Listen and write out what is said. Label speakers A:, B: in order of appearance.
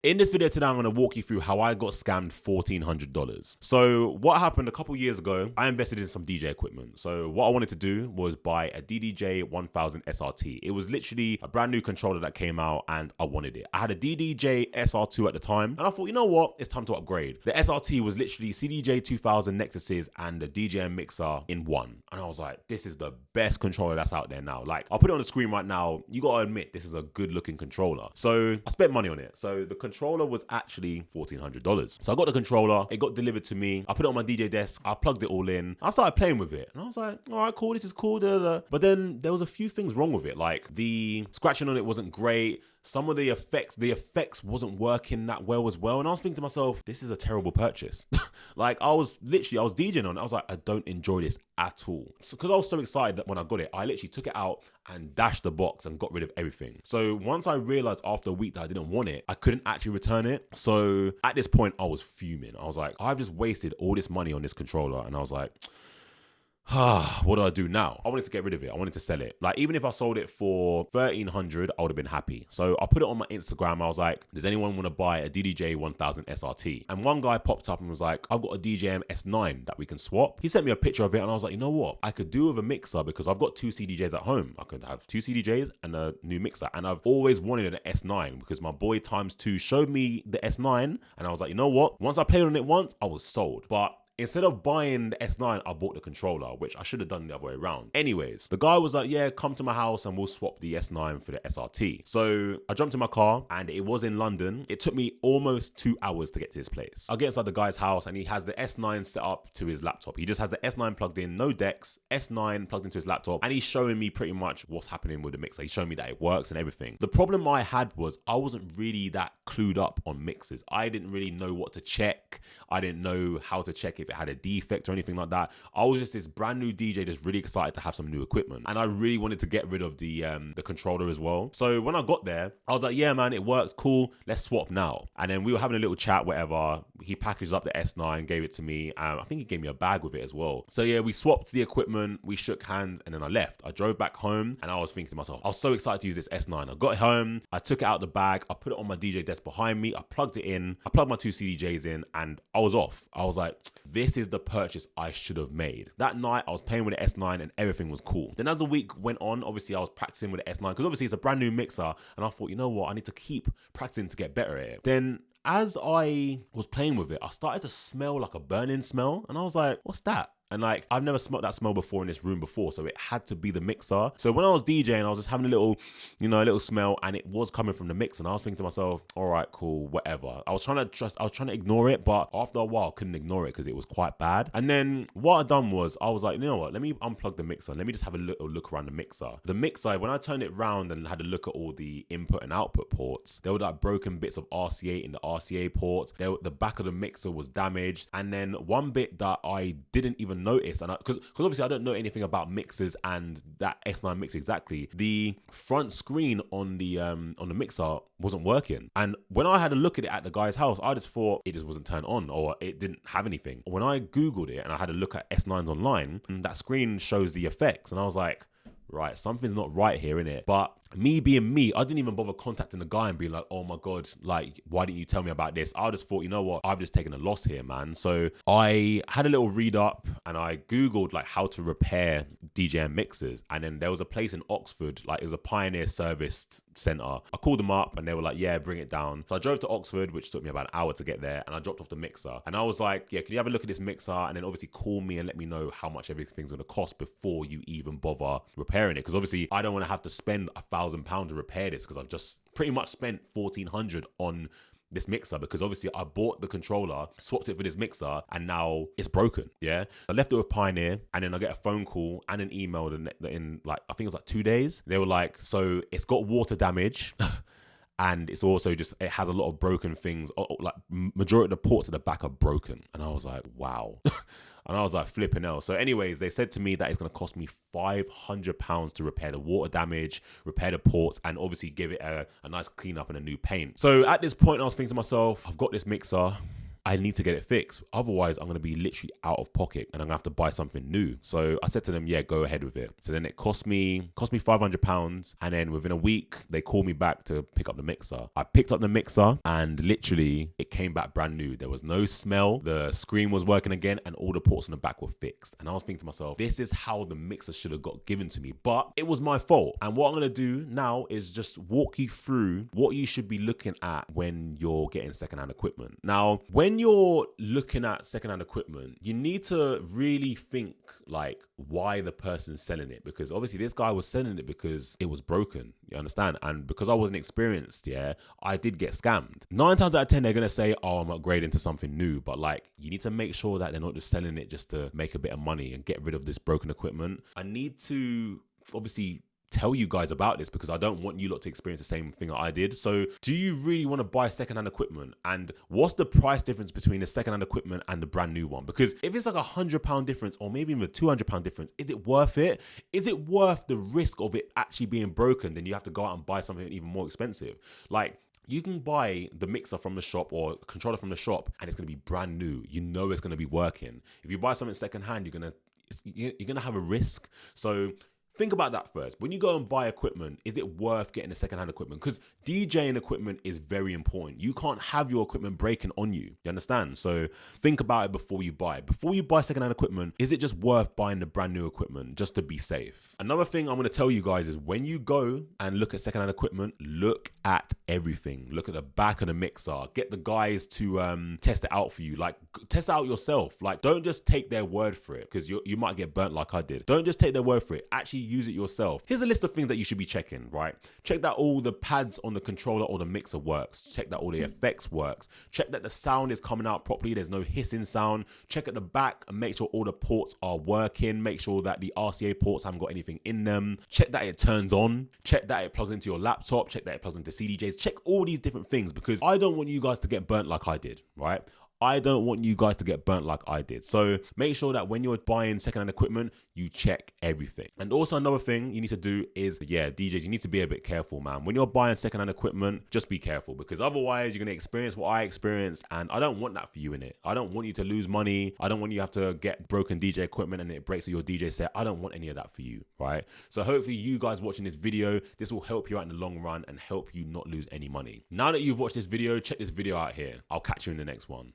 A: In this video today, I'm going to walk you through how I got scammed $1,400. So what happened a couple years ago, I invested in some DJ equipment. So what I wanted to do was buy a DDJ 1000 SRT. It was literally a brand new controller that came out and I wanted it. I had a DDJ SR2 at the time and I thought, you know what? It's time to upgrade. The SRT was literally CDJ 2000 Nexuses and the DJM mixer in one. And I was like, this is the best controller that's out there now. Like, I'll put it on the screen right now. You got to admit, this is a good looking controller. So I spent money on it. So the controller was actually $1,400. So I got the controller, it got delivered to me. I put it on my DJ desk, I plugged it all in. I started playing with it and I was like, all right, cool, this is cool. But then there was a few things wrong with it. Like the scratching on it wasn't great. Some of the effects wasn't working that well as well. And I was thinking to myself, this is a terrible purchase. Like I was DJing on it. I was like, I don't enjoy this at all. Because I was so excited that when I got it, I literally took it out and dashed the box and got rid of everything. So once I realized after a week that I didn't want it, I couldn't actually return it. So at this point, I was fuming. I was like, I've just wasted all this money on this controller. And I was like, what do I do now? I wanted to get rid of it. I wanted to sell it. Like, even if I sold it for $1,300, I would have been happy. So I put it on my Instagram. I was like, does anyone want to buy a DDJ 1000 SRT? And one guy popped up and was like, I've got a DJM S9 that we can swap. He sent me a picture of it and I was like, you know what? I could do with a mixer because I've got two CDJs at home. I could have two CDJs and a new mixer. And I've always wanted an S9 because my boy Times2 showed me the S9 and I was like, you know what? Once I played on it once, I was sold. But instead of buying the S9, I bought the controller, which I should have done the other way around. Anyways, the guy was like, yeah, come to my house and we'll swap the S9 for the SRT. So I jumped in my car and it was in London. It took me almost 2 hours to get to this place. I get inside the guy's house and he has the S9 set up to his laptop. He just has the S9 plugged in, no decks, S9 plugged into his laptop. And he's showing me pretty much what's happening with the mixer. He's showing me that it works and everything. The problem I had was I wasn't really that clued up on mixers. I didn't really know what to check. I didn't know how to check if it had a defect or anything like that. I was just this brand new DJ, just really excited to have some new equipment. And I really wanted to get rid of the controller as well. So when I got there, I was like, yeah, man, it works, cool. Let's swap now. And then we were having a little chat, whatever. He packaged up the S9, gave it to me. I think he gave me a bag with it as well. So yeah, we swapped the equipment, we shook hands, and then I left. I drove back home and I was thinking to myself, I was so excited to use this S9. I got home, I took it out the bag, I put it on my DJ desk behind me, I plugged it in, I plugged my two CDJs in, and I was off. I was like, this is the purchase I should have made. That night, I was playing with the S9 and everything was cool. Then as the week went on, obviously I was practicing with the S9 because obviously it's a brand new mixer. And I thought, you know what? I need to keep practicing to get better at it. Then as I was playing with it, I started to smell like a burning smell. And I was like, what's that? And like, I've never smelled that smell before in this room before. So it had to be the mixer. So when I was DJing, I was just having a little smell and it was coming from the mixer. And I was thinking to myself, all right, cool, whatever. I was trying to ignore it, but after a while, I couldn't ignore it because it was quite bad. And then what I done was I was like, you know what, let me unplug the mixer. Let me just have a little look around the mixer. The mixer, when I turned it round and had a look at all the input and output ports, there were like broken bits of RCA in the RCA ports. The back of the mixer was damaged. And then one bit that I didn't even notice, and because obviously I don't know anything about mixers and that S9 mixer exactly, the front screen on the mixer wasn't working. And when I had a look at it at the guy's house, I just thought it just wasn't turned on or it didn't have anything. When I Googled it and I had a look at S9s online, that screen shows the effects, and I was like, right, something's not right here, innit? But me being me, I didn't even bother contacting the guy and being like, oh my God, like, why didn't you tell me about this? I just thought, you know what, I've just taken a loss here, man. So I had a little read up and I Googled like how to repair DJM mixers. And then there was a place in Oxford, like it was a Pioneer Service Center. I called them up and they were like, yeah, bring it down. So I drove to Oxford, which took me about an hour to get there, and I dropped off the mixer. And I was like, yeah, can you have a look at this mixer? And then obviously call me and let me know how much everything's gonna cost before you even bother repairing it. Because obviously I don't want to have to spend £1,000 to repair this because I've just pretty much spent $1,400 on this mixer, because obviously I bought the controller, swapped it for this mixer, and now it's broken. Yeah, I left it with Pioneer, and then I get a phone call and an email in like, I think it was like 2 days. They were like, so it's got water damage and it's also just, it has a lot of broken things, like majority of the ports at the back are broken. And I was like, wow. And I was like, flipping hell. So anyways, they said to me that it's going to cost me £500 to repair the water damage, repair the ports, and obviously give it a nice clean up and a new paint. So at this point, I was thinking to myself, I've got this mixer. I need to get it fixed. Otherwise, I'm going to be literally out of pocket and I'm going to have to buy something new. So I said to them, yeah, go ahead with it. So then it cost me £500. And then within a week, they called me back to pick up the mixer. I picked up the mixer and literally it came back brand new. There was no smell. The screen was working again and all the ports on the back were fixed. And I was thinking to myself, this is how the mixer should have got given to me. But it was my fault. And what I'm going to do now is just walk you through what you should be looking at when you're getting secondhand equipment. Now, when you're looking at secondhand equipment, you need to really think like why the person's selling it, because obviously this guy was selling it because it was broken, you understand? And because I wasn't experienced, yeah, I did get scammed. 9 times out of 10 they're gonna say, oh, I'm upgrading to something new, but like you need to make sure that they're not just selling it just to make a bit of money and get rid of this broken equipment. I need to obviously tell you guys about this because I don't want you lot to experience the same thing that I did. So do you really want to buy secondhand equipment? And what's the price difference between the secondhand equipment and the brand new one? Because if it's like £100 difference or maybe even a £200 difference, is it worth it? Is it worth the risk of it actually being broken? Then you have to go out and buy something even more expensive. Like, you can buy the mixer from the shop or controller from the shop and it's going to be brand new. You know it's going to be working. If you buy something secondhand, you're going to have a risk. So think about that first. When you go and buy equipment, is it worth getting the secondhand equipment? Because DJing equipment is very important. You can't have your equipment breaking on you. You understand? So think about it before you buy. Before you buy secondhand equipment, is it just worth buying the brand new equipment just to be safe? Another thing I'm going to tell you guys is when you go and look at secondhand equipment, look at everything. Look at the back of the mixer. Get the guys to test it out for you. Like, test it out yourself. Like, don't just take their word for it because you might get burnt like I did. Don't just take their word for it. Actually use it yourself. Here's a list of things that you should be checking, right? Check that all the pads on the controller or the mixer works. Check that all the effects works. Check that the sound is coming out properly. There's no hissing sound. Check at the back and make sure all the ports are working. Make sure that the RCA ports haven't got anything in them. Check that it turns on. Check that it plugs into your laptop. Check that it plugs into CDJs. Check all these different things because I don't want you guys to get burnt like I did, right? I don't want you guys to get burnt like I did. So make sure that when you're buying secondhand equipment, you check everything. And also another thing you need to do is, yeah, DJs, you need to be a bit careful, man. When you're buying secondhand equipment, just be careful because otherwise you're going to experience what I experienced. And I don't want that for you in it. I don't want you to lose money. I don't want you to have to get broken DJ equipment and it breaks your DJ set. I don't want any of that for you, right? So hopefully you guys watching this video, this will help you out in the long run and help you not lose any money. Now that you've watched this video, check this video out here. I'll catch you in the next one.